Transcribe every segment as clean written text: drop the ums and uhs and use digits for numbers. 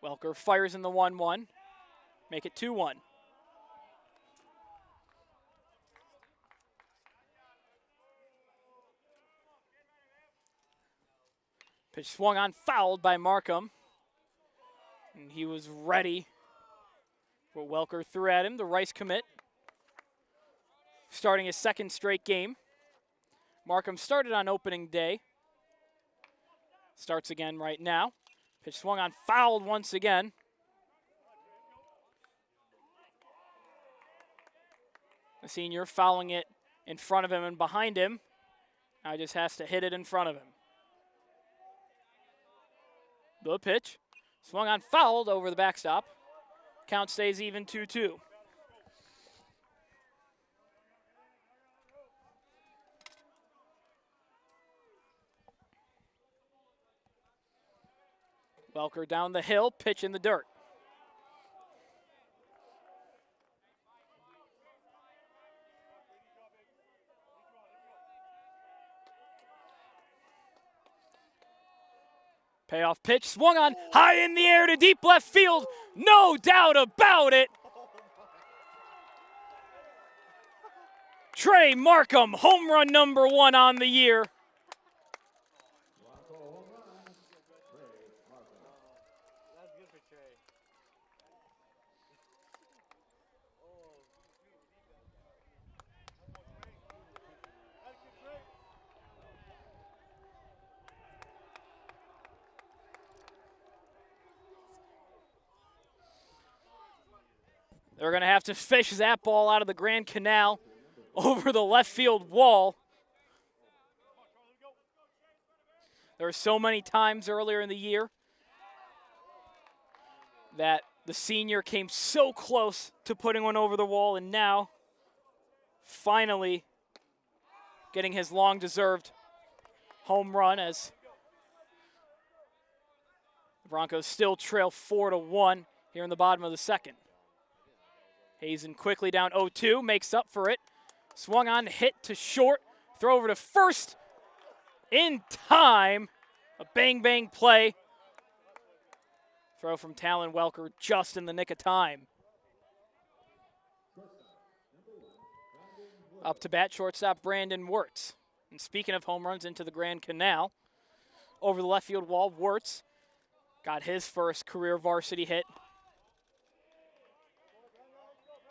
Welker fires in the 1-1. Make it 2-1. Pitch swung on, fouled by Markham. And he was ready for Welker threw at him. The Rice commit, starting his second straight game. Markham started on opening day. Starts again right now. Pitch swung on, fouled once again. The senior fouling it in front of him and behind him. Now just has to hit it in front of him. The pitch. Swung on, fouled over the backstop. Count stays even 2-2. Welker down the hill, pitch in the dirt. Payoff pitch, swung on, high in the air to deep left field. No doubt about it. Trey Markham, home run number 1 on the year. They're going to have to fish that ball out of the Grand Canal over the left field wall. There were so many times earlier in the year that the senior came so close to putting one over the wall, and now finally getting his long-deserved home run as the Broncos still trail 4-1 here in the bottom of the second. Hazen quickly down 0-2, makes up for it. Swung on, hit to short, throw over to first in time. A bang-bang play. Throw from Talon Welker just in the nick of time. Up to bat, shortstop Brandon Wirtz. And speaking of home runs into the Grand Canal, over the left field wall, Wirtz got his first career varsity hit.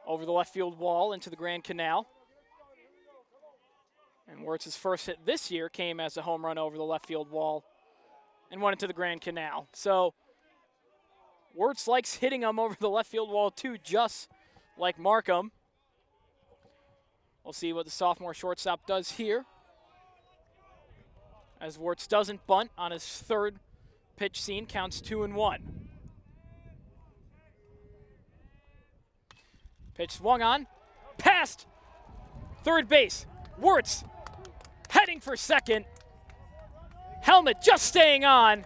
Over the left field wall into the Grand Canal. And Wirtz's first hit this year came as a home run over the left field wall and went into the Grand Canal. So Wirtz likes hitting them over the left field wall too, just like Markham. We'll see what the sophomore shortstop does here, as Wirtz doesn't bunt on his third pitch scene, counts 2-1. Pitch swung on, past third base. Wirtz heading for second. Helmet just staying on.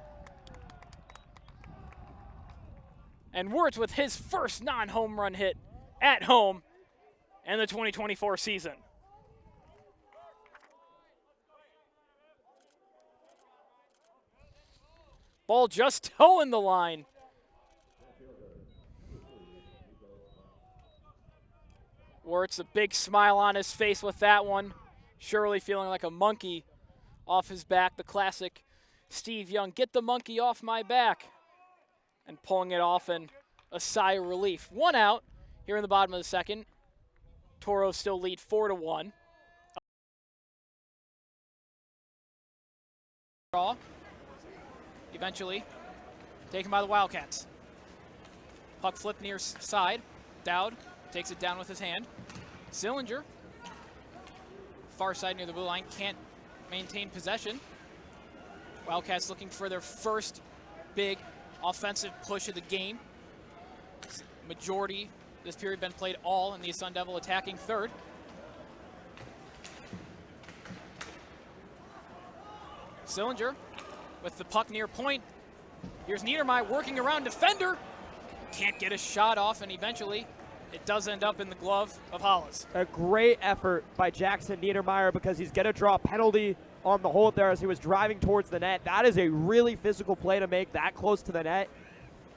And Wirtz with his first non-home run hit at home in the 2024 season. Ball just toeing the line. Wirtz, a big smile on his face with that one. Surely feeling like a monkey off his back. The classic Steve Young, get the monkey off my back. And pulling it off in a sigh of relief. 1 out here in the bottom of the second. Toros still lead 4-1. Draw. Eventually taken by the Wildcats. Puck flip near side. Dowd takes it down with his hand. Sillinger, far side near the blue line, can't maintain possession. Wildcats looking for their first big offensive push of the game. Majority this period been played all in the Sun Devil attacking third. Sillinger with the puck near point. Here's Niedermeyer working around defender. Can't get a shot off, and eventually it does end up in the glove of Hollis. A great effort by Jackson Niedermeyer, because he's going to draw a penalty on the hold there as he was driving towards the net. That is a really physical play to make that close to the net.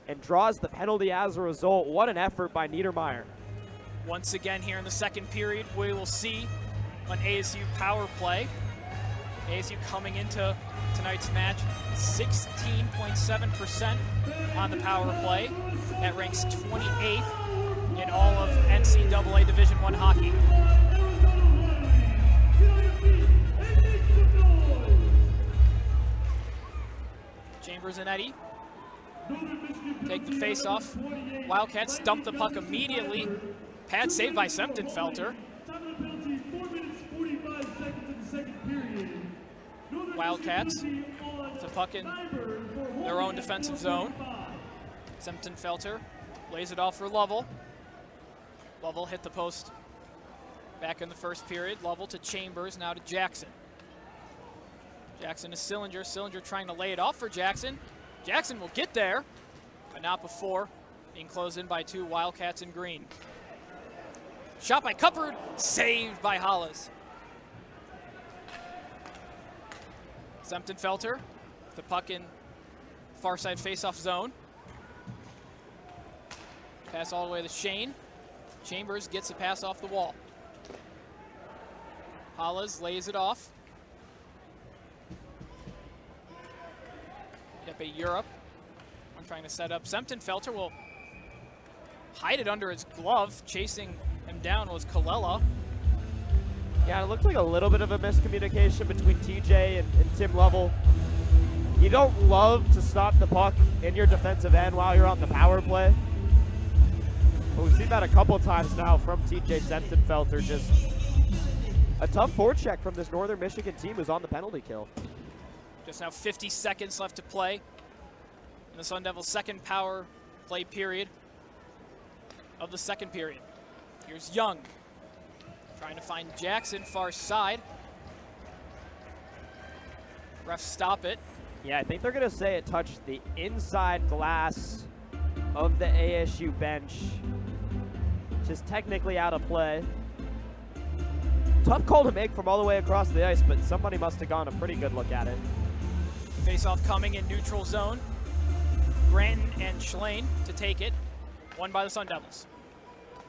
and draws the penalty as a result. What an effort by Niedermeyer. Once again here in the second period, we will see an ASU power play. ASU coming into tonight's match 16.7% on the power play. That ranks 28th in all of NCAA Division I hockey. Chambers and Eddy take the face-off. Wildcats dump the puck immediately. Pad saved by Semptenfelter. Wildcats with the puck in their own defensive zone. Semptenfelter lays it off for Lovell. Lovell hit the post back in the first period. Lovell to Chambers, now to Jackson. Jackson to Sillinger. Sillinger trying to lay it off for Jackson. Jackson will get there, but not before being closed in by two Wildcats in green. Shot by Cuppard, saved by Hollis. Semptenfelter, the puck in far side face-off zone. Pass all the way to Shane. Chambers gets the pass off the wall. Hollis lays it off. Yeppe Europe. I'm trying to set up. Semptenfelter will hide it under his glove. Chasing him down was Colella. Yeah, it looked like a little bit of a miscommunication between TJ and Tim Lovell. You don't love to stop the puck in your defensive end while you're on the power play. But we've seen that a couple times now from TJ Semptenfelter. Just a tough forecheck from this Northern Michigan team who's on the penalty kill. Just now 50 seconds left to play in the Sun Devils' second power play period of the second period. Here's Young trying to find Jackson, far side. Refs stop it. Yeah, I think they're going to say it touched the inside glass of the ASU bench. Just technically out of play. Tough call to make from all the way across the ice, but somebody must have gone a pretty good look at it. Face-off coming in neutral zone. Granton and Schlane to take it. Won by the Sun Devils.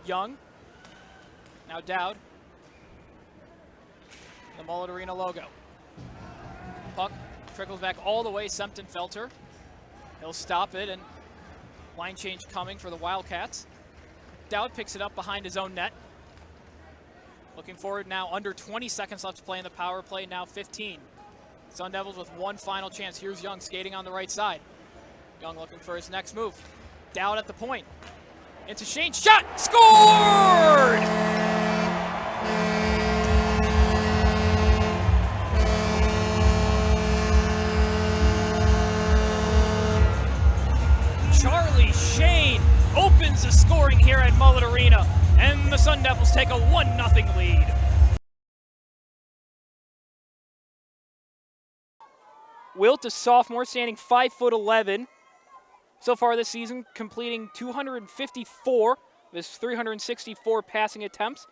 Young. Now Dowd. The Mullet Arena logo. Puck trickles back all the way. Semptenfelter. He'll stop it, and line change coming for the Wildcats. Dowd picks it up behind his own net. Looking forward now, under 20 seconds left to play in the power play, now 15. Sun Devils with one final chance. Here's Young skating on the right side. Young looking for his next move. Dowd at the point. Into Shane, shot, scored! Charlie Shane opens the scoring here at Mullet Arena, and the Sun Devils take a 1-0 lead. Wilt, a sophomore, standing 5'11". So far this season, completing 254 of his 364 passing attempts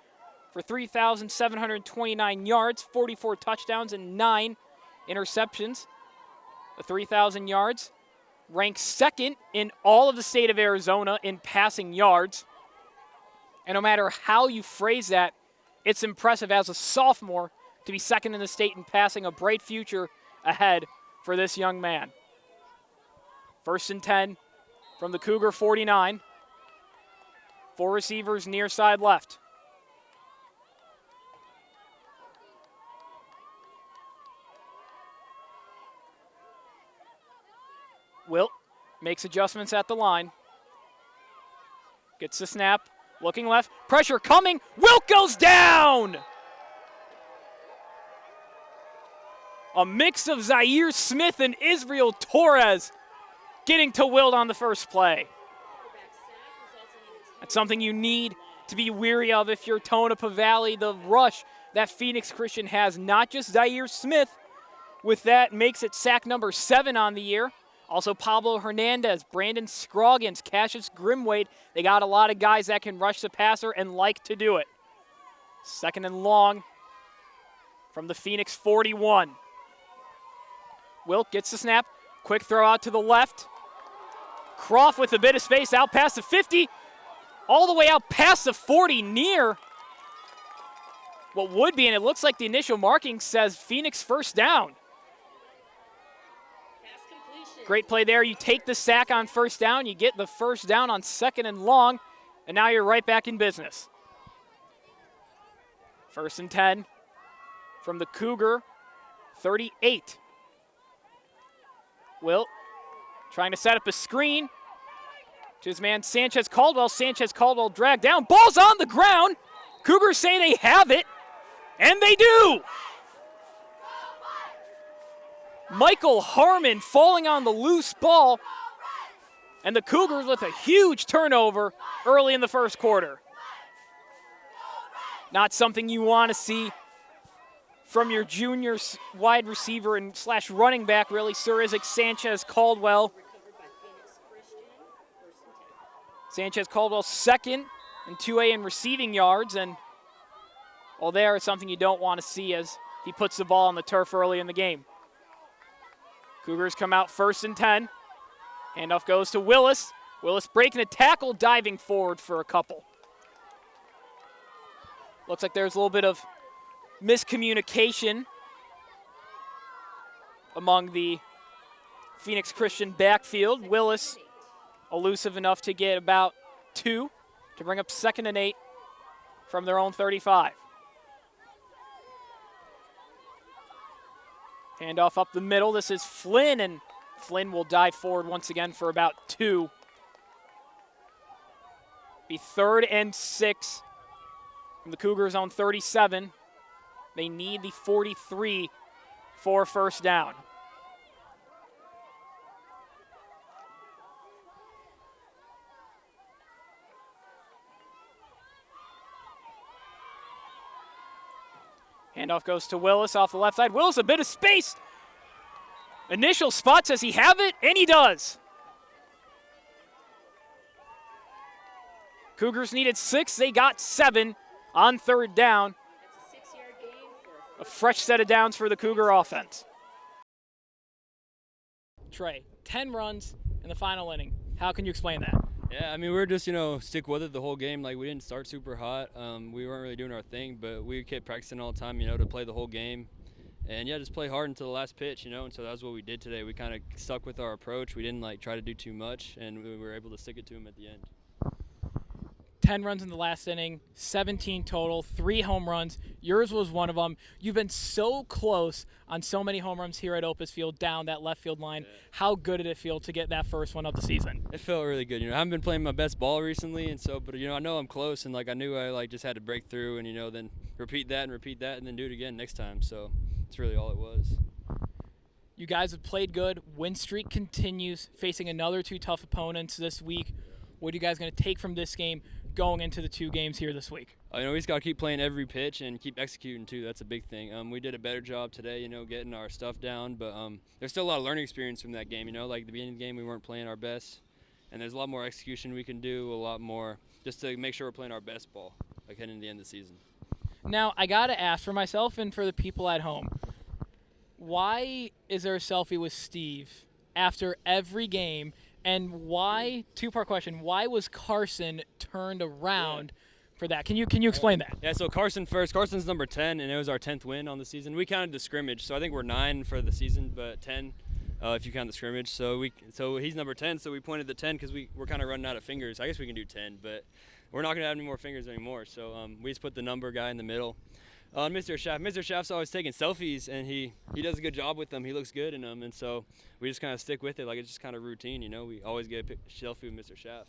for 3,729 yards, 44 touchdowns, and 9 interceptions. The 3,000 yards ranks second in all of the state of Arizona in passing yards. And no matter how you phrase that, it's impressive as a sophomore to be second in the state in passing. A bright future ahead for this young man. 1st and 10 from the Cougar 49. 4 receivers near side left. Wilt makes adjustments at the line. Gets the snap. Looking left. Pressure coming. Wilt goes down! A mix of Zaire Smith and Israel Torres getting to Wilt on the first play. That's something you need to be weary of if you're Tonopah Valley. The rush that Phoenix Christian has, not just Zaire Smith. With that, makes it sack number 7 on the year. Also Pablo Hernandez, Brandon Scroggins, Cassius Grimwade. They got a lot of guys that can rush the passer and like to do it. 2nd and long from the Phoenix 41. Wilt gets the snap. Quick throw out to the left. Croft with a bit of space out past the 50, all the way out past the 40, near what would be, and it looks like the initial marking says Phoenix first down. Great play there. You take the sack on first down, you get the first down on 2nd and long, and now you're right back in business. 1st and 10 from the Cougar 38. Wilt trying to set up a screen to his man Sanchez Caldwell. Sanchez Caldwell dragged down. Ball's on the ground. Cougars say they have it, and they do. Michael Harmon falling on the loose ball, and the Cougars with a huge turnover early in the first quarter. Not something you want to see from your junior wide receiver and / running back, really, Sir Isaac Sanchez Caldwell. Sanchez Caldwell 2nd and 2A in receiving yards, and well, there is something you don't want to see as he puts the ball on the turf early in the game. Cougars come out 1st and 10. Handoff goes to Willis. Willis breaking a tackle, diving forward for a couple. Looks like there's a little bit of miscommunication among the Phoenix Christian backfield. Willis elusive enough to get about 2 to bring up 2nd and 8 from their own 35. Handoff up the middle. This is Flynn, and Flynn will dive forward once again for about 2. Be 3rd and 6 from the Cougars on 37. They need the 43 for first down. Handoff goes to Willis off the left side. Willis, a bit of space. Initial spot, does he have it? And he does. Cougars needed 6. They got 7 on 3rd down. That's a 6-yard gain for a fresh set of downs for the Cougar offense. Trey, 10 runs in the final inning. How can you explain that? Yeah, I mean, we were just, stick with it the whole game. Like, we didn't start super hot. We weren't really doing our thing, but we kept practicing all the time, to play the whole game. And, yeah, just play hard until the last pitch, and so that was what we did today. We kind of stuck with our approach. We didn't, try to do too much, and we were able to stick it to them at the end. 10 runs in the last inning, 17 total, 3 home runs. Yours was one of them. You've been so close on so many home runs here at Opus Field down that left field line. Yeah. How good did it feel to get that first one of the season? It felt really good. I haven't been playing my best ball recently, and so, but I know I'm close, and I knew I just had to break through, and then repeat that, and then do it again next time. So that's really all it was. You guys have played good. Win streak continues, facing another 2 tough opponents this week. What are you guys going to take from this game going into the 2 games here this week? We just got to keep playing every pitch and keep executing too. That's a big thing. We did a better job today, getting our stuff down, but there's still a lot of learning experience from that game. Like the beginning of the game, we weren't playing our best, and there's a lot more execution we can do, a lot more just to make sure we're playing our best ball, heading into the end of the season. Now, I got to ask for myself and for the people at home, why is there a selfie with Steve after every game? And why, 2-part question, why was Carson turned around for that? Can you explain that? Yeah, so Carson first. Carson's number 10, and it was our 10th win on the season. We counted the scrimmage, so I think we're 9 for the season, but 10 if you count the scrimmage. So he's number 10, so we pointed the 10 because we're kind of running out of fingers. I guess we can do 10, but we're not going to have any more fingers anymore. So we just put the number guy in the middle. Mr. Schaff's always taking selfies, and he does a good job with them. He looks good in them, and so we just kind of stick with it. It's just kind of routine, We always get a selfie with Mr. Schaff.